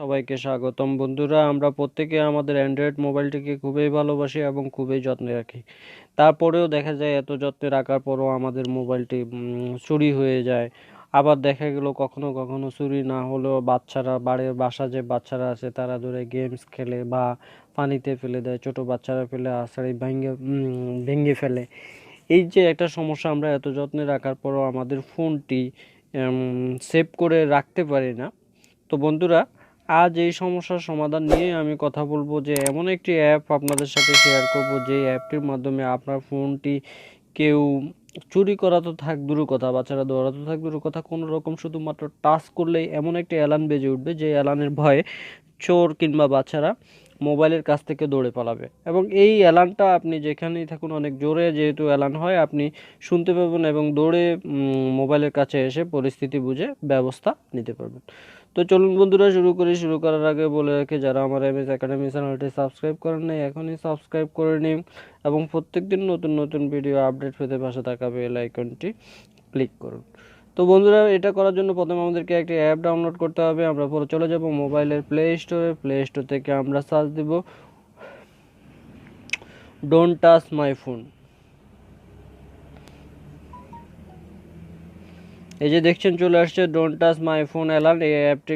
সবাইকে স্বাগতম বন্ধুরা। আমরা প্রত্যেকে আমাদের অ্যান্ড্রয়েড মোবাইলটিকে খুবই ভালোবাসি এবং খুবই যত্নে রাখি। তারপরেও দেখা যায় এত যত্নে রাখার পরও আমাদের মোবাইলটি চুরি হয়ে যায়। আবার দেখা গেল কখনো কখনো চুরি না হলেও বাচ্চারা বাসা যে বাচ্চারা আছে তারা ধরে গেমস খেলে বা পানিতে ফেলে দেয়, ছোট বাচ্চারা ফেলে আছাড়ি ভেঙে ফেলে। এই যে একটা সমস্যা, আমরা এত যত্নে রাখার পরও আমাদের ফোনটি সেভ করে রাখতে পারি না। তো বন্ধুরা, আজ এই সমস্যার সমাধান নিয়ে আমি কথা বলবো, যে এমন একটি অ্যাপ আপনাদের সাথে শেয়ার করব যে অ্যাপটির মাধ্যমে আপনার ফোনটি কেউ চুরি করা তো থাক দূরের কথা, বাচ্চারা দৌড়াতে থাক দূরের কথা, কোনো রকম শুধুমাত্র টাচ করলেই এমন একটি অ্যালার্ম বেজে উঠবে যে অ্যালার্মের ভয়ে চোর কিংবা বাচ্চারা মোবাইলের কাছ থেকে দৌড়ে পালাবে। এবং এই অ্যালার্মটা আপনি যেখানেই থাকুন, অনেক জোরে যেহেতু অ্যালার্ম হয়, আপনি শুনতে পাবেন এবং দৌড়ে মোবাইলের কাছে এসে পরিস্থিতি বুঝে ব্যবস্থা নিতে পারবেন। তো চলুন বন্ধুরা শুরু করি। শুরু করার আগে বলে রাখি, যারা আমার এমএস একাডেমি চ্যানেলটি সাবস্ক্রাইব করেন নাই এখনই সাবস্ক্রাইব করে নিন এবং প্রত্যেকদিন নতুন নতুন ভিডিও আপডেট পেতে পাশে থাকা বেল আইকনটি ক্লিক করুন। তো বন্ধুরা, এটা করার জন্য প্রথমে আমাদেরকে একটি অ্যাপ ডাউনলোড করতে হবে। আমরা পরে চলে যাব মোবাইলের প্লে স্টোর থেকে আমরা সার্চ দিব ডোন্ট টাচ মাই ফোন। এই যে দেখছেন চলে আসছে don't touch my phone alarm. এই অ্যাপটি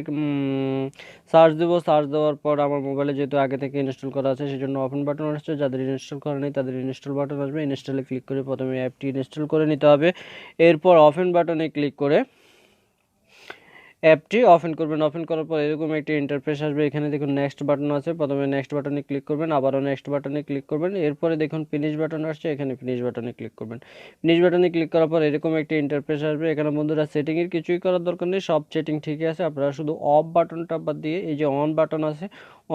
সার্চ দেবো। সার্চ দেওয়ার পর আমার মোবাইলে যেহেতু আগে থেকে ইনস্টল করা আছে সেজন্য ওপেন বাটন আসছে। যাদের ইনস্টল করা নেই তাদের ইনস্টল বাটন আসবে। ইনস্টলে ক্লিক করে প্রথমে অ্যাপটি ইনস্টল করে নিতে হবে। এরপর ওপেন বাটনে ক্লিক করে অ্যাপটি ওপেন করবেন। ওপেন করার পর এরকম একটি ইন্টারফেস আসবে। এখানে দেখুন নেক্সট বাটন আছে, প্রথমে নেক্সট বাটনে ক্লিক করবেন, আবারও নেক্সট বাটনে ক্লিক করবেন। এরপরে দেখুন ফিনিশ বাটন আসছে, এখানে ফিনিশ বাটনে ক্লিক করবেন। ফিনিশ বাটনে ক্লিক করার পর এরকম একটি ইন্টারফেস আসবে। এখানে বন্ধুরা সেটিংয়ের কিছুই করার দরকার নেই, সব সেটিং ঠিকই আছে। আপনারা শুধু অফ বাটনটা বাদ দিয়ে এই যে অন বাটন আছে,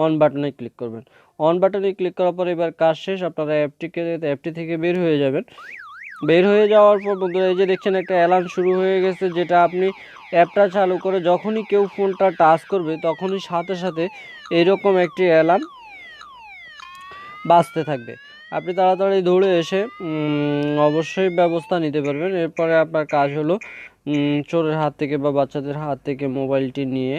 অন বাটনে ক্লিক করবেন। অন বাটনে ক্লিক করার পর এবার কাজ শেষ, আপনারা অ্যাপটি থেকে বের হয়ে যাবেন। বের হয়ে যাওয়ার পর বন্ধুরা এই যে দেখছেন একটা অ্যালার্ম শুরু হয়ে গেছে, যেটা আপনি অ্যাপটা চালু করে যখনই কেউ ফোনটা টাচ করবে তখনই সাথে সাথে এরকম একটি অ্যালার্ম বাজতে থাকবে। আপনি তাড়াতাড়ি দৌড়ে এসে অবশ্যই ব্যবস্থা নিতে পারবেন। এরপরে আপনার কাজ হলো চোরের হাত থেকে বা বাচ্চাদের হাত থেকে মোবাইলটি নিয়ে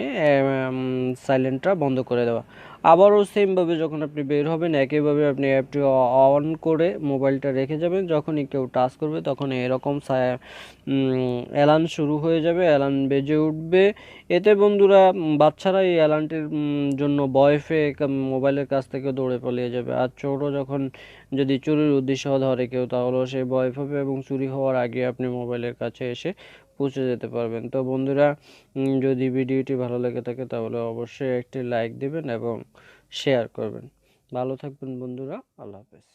সাইলেন্টটা বন্ধ করে দেওয়া। আবারও সেমভাবে যখন আপনি বের হবেন একইভাবে আপনি অ্যাপটি অন করে মোবাইলটা রেখে যাবেন। যখনই কেউ টাচ করবে তখন এরকম অ্যালার্ম শুরু হয়ে যাবে, অ্যালার্ম বেজে উঠবে। এতে বন্ধুরা বাচ্চারা এই অ্যালার্মটির জন্য ভয় পেয়ে মোবাইলের কাছ থেকে দৌড়ে পালিয়ে যাবে। আর চোরও যখন যদি চুরির উদ্দেশ্য ধরে কেউ, তাহলেও সে ভয় পাবে এবং চুরি হওয়ার আগে আপনি মোবাইলের কাছে এসে পৌঁছে যেতে পারবেন। তো বন্ধুরা, যদি ভিডিওটি ভালো লেগে থাকে তাহলে অবশ্যই একটি লাইক দিবেন এবং শেয়ার করবেন। ভালো থাকবেন বন্ধুরা, আল্লাহ হাফেজ।